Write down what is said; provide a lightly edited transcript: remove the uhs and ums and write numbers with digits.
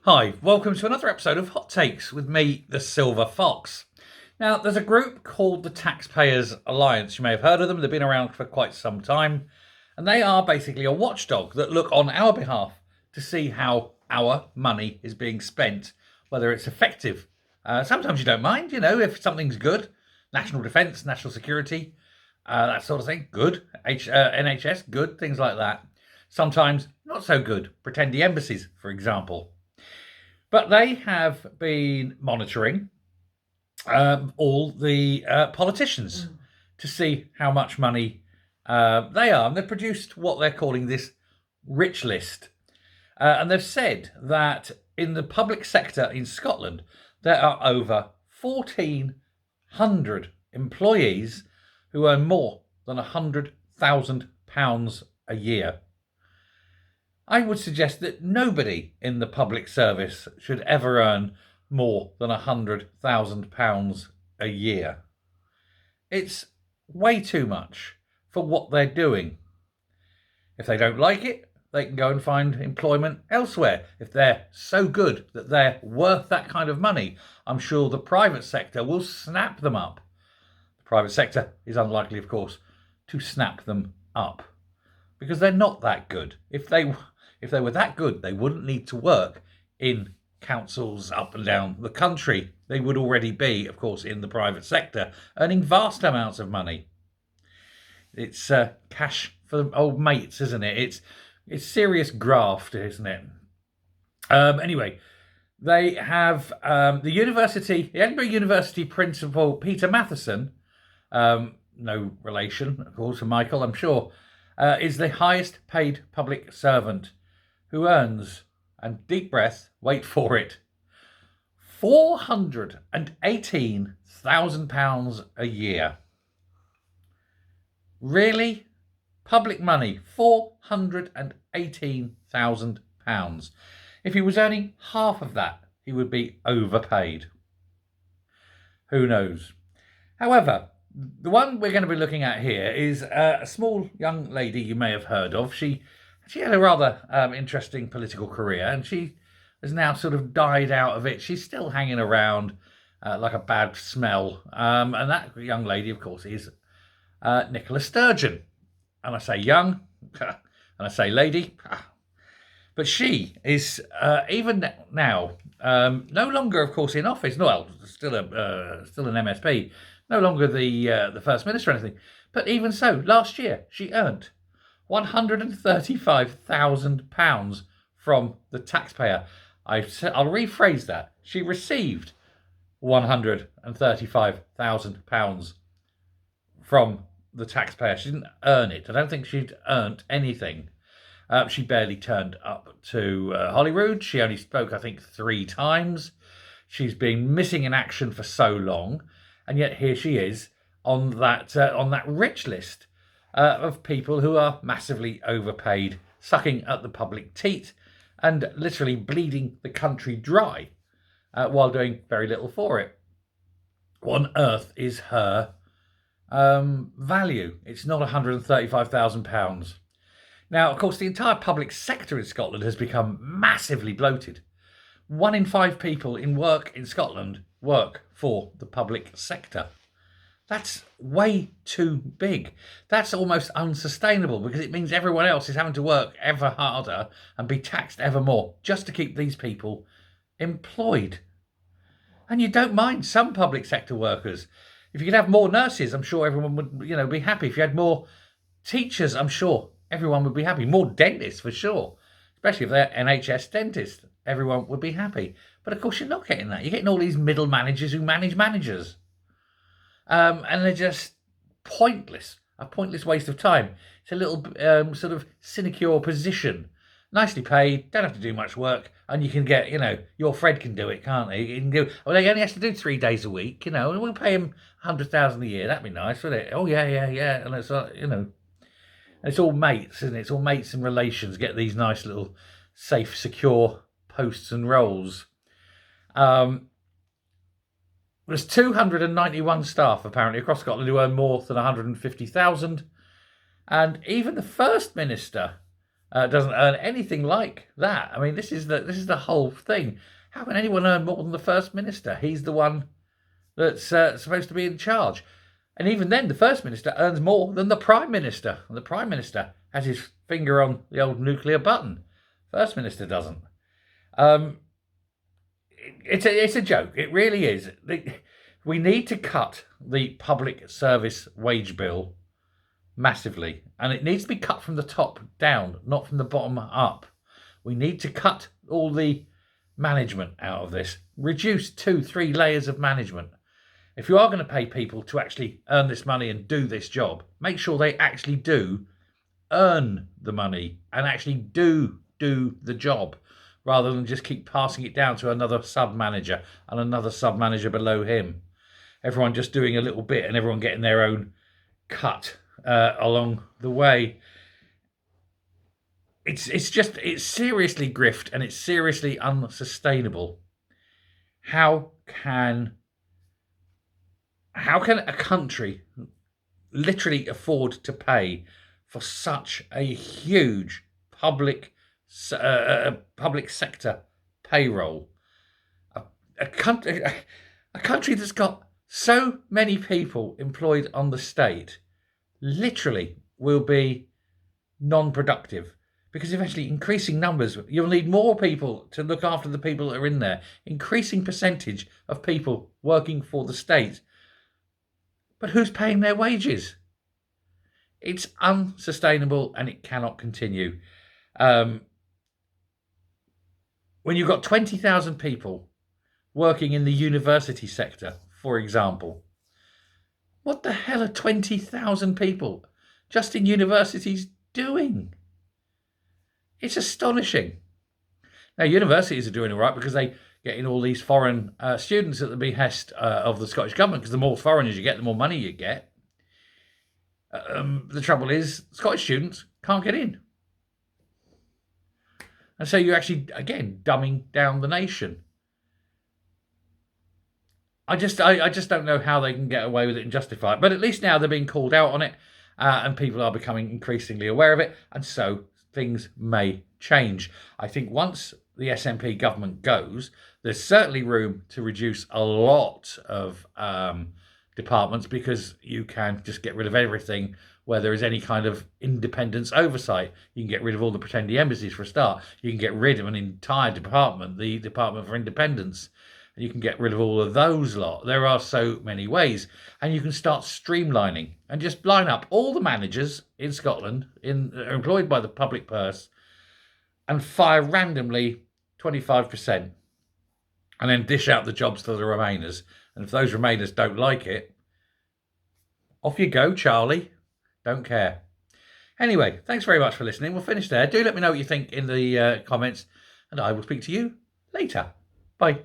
Hi, welcome to another episode of Hot Takes with me, the Silver Fox. Now, there's a group called the Taxpayers Alliance. You may have heard of them, they've been around for quite some time. And they are basically a watchdog that look on our behalf to see how our money is being spent, whether it's effective. Sometimes you don't mind, if something's good. National defence, national security, that sort of thing, good. NHS, good, things like that. Sometimes not so good. Pretendy embassies, for example. But they have been monitoring all the politicians to see how much money they are. And they've produced what they're calling this rich list. And they've said that in the public sector in Scotland, there are over 1,400 employees who earn more than £100,000 a year. I would suggest that nobody in the public service should ever earn more than £100,000 a year. It's way too much for what they're doing. If they don't like it, they can go and find employment elsewhere. If they're so good that they're worth that kind of money, I'm sure the private sector will snap them up. The private sector is unlikely, of course, to snap them up because they're not that good. If they were that good, they wouldn't need to work in councils up and down the country. They would already be, of course, in the private sector, earning vast amounts of money. It's cash for the old mates, isn't it? It's serious graft, isn't it? Anyway, they have the Edinburgh University principal, Peter Matheson, no relation, of course, to Michael, I'm sure, is the highest paid public servant who earns, and deep breath, wait for it, £418,000 a year. Really? Public money, £418,000. If he was earning half of that, he would be overpaid. Who knows? However, the one we're going to be looking at here is a small young lady you may have heard of. She had a rather interesting political career, and she has now sort of died out of it. She's still hanging around like a bad smell. And that young lady, of course, is Nicola Sturgeon. And I say young, and I say lady. But she is, even now, no longer, of course, in office. Well, still an MSP. No longer the First Minister or anything. But even so, last year, she earned £135,000 from the taxpayer. I'll rephrase that. She received £135,000 from the taxpayer. She didn't earn it. I don't think she'd earned anything. She barely turned up to Holyrood. She only spoke, I think, 3 times. She's been missing in action for so long, and yet here she is on that rich list of people who are massively overpaid, sucking at the public teat and literally bleeding the country dry while doing very little for it. What on earth is her value? It's not £135,000. Now, of course, the entire public sector in Scotland has become massively bloated. 1 in 5 people in work in Scotland work for the public sector. That's way too big. That's almost unsustainable because it means everyone else is having to work ever harder and be taxed ever more just to keep these people employed. And you don't mind some public sector workers. If you could have more nurses, I'm sure everyone would, be happy. If you had more teachers, I'm sure everyone would be happy. More dentists, for sure. Especially if they're NHS dentists, everyone would be happy. But of course, you're not getting that. You're getting all these middle managers who manage managers. And they're just pointless, a pointless waste of time. It's a little sort of sinecure position. Nicely paid, don't have to do much work, and you can get, your Fred can do it, can't he? He can do, he only has to do 3 days a week, and we'll pay him £100,000 a year. That'd be nice, wouldn't it? Oh, yeah. And it's, it's all mates, isn't it? It's all mates and relations get these nice little safe, secure posts and roles. There's 291 staff, apparently, across Scotland who earn more than 150,000. And even the First Minister doesn't earn anything like that. I mean, this is the whole thing. How can anyone earn more than the First Minister? He's the one that's supposed to be in charge. And even then, the First Minister earns more than the Prime Minister. And the Prime Minister has his finger on the old nuclear button. First Minister doesn't. It's a joke. It really is. We need to cut the public service wage bill massively. And it needs to be cut from the top down, not from the bottom up. We need to cut all the management out of this. Reduce 2-3 layers of management. If you are going to pay people to actually earn this money and do this job, make sure they actually do earn the money and actually do the job, rather than just keep passing it down to another sub-manager and another sub-manager below him. Everyone just doing a little bit and everyone getting their own cut along the way. It's seriously grift, and it's seriously unsustainable. How can a country literally afford to pay for such a huge public sector payroll? A country that's got so many people employed on the state literally will be non-productive, because eventually increasing numbers, you'll need more people to look after the people that are in there. Increasing percentage of people working for the state. But who's paying their wages? It's unsustainable and it cannot continue. When you've got 20,000 people working in the university sector, for example, what the hell are 20,000 people just in universities doing? It's astonishing. Now, universities are doing all right because they get in all these foreign students at the behest of the Scottish Government, because the more foreigners you get, the more money you get. The trouble is, Scottish students can't get in. And so you're actually, again, dumbing down the nation. I just don't know how they can get away with it and justify it. But at least now they're being called out on it, and people are becoming increasingly aware of it. And so things may change. I think once the SNP government goes, there's certainly room to reduce a lot of departments, because you can just get rid of everything where there is any kind of independence oversight. You can get rid of all the pretending embassies for a start. You can get rid of an entire department, the Department for Independence, and you can get rid of all of those lot. There are so many ways. And you can start streamlining and just line up all the managers in Scotland are employed by the public purse, and fire randomly 25%, and then dish out the jobs to the Remainers. And if those Remainers don't like it, off you go, Charlie. Don't care. Anyway, thanks very much for listening. We'll finish there. Do let me know what you think in the comments, and I will speak to you later. Bye.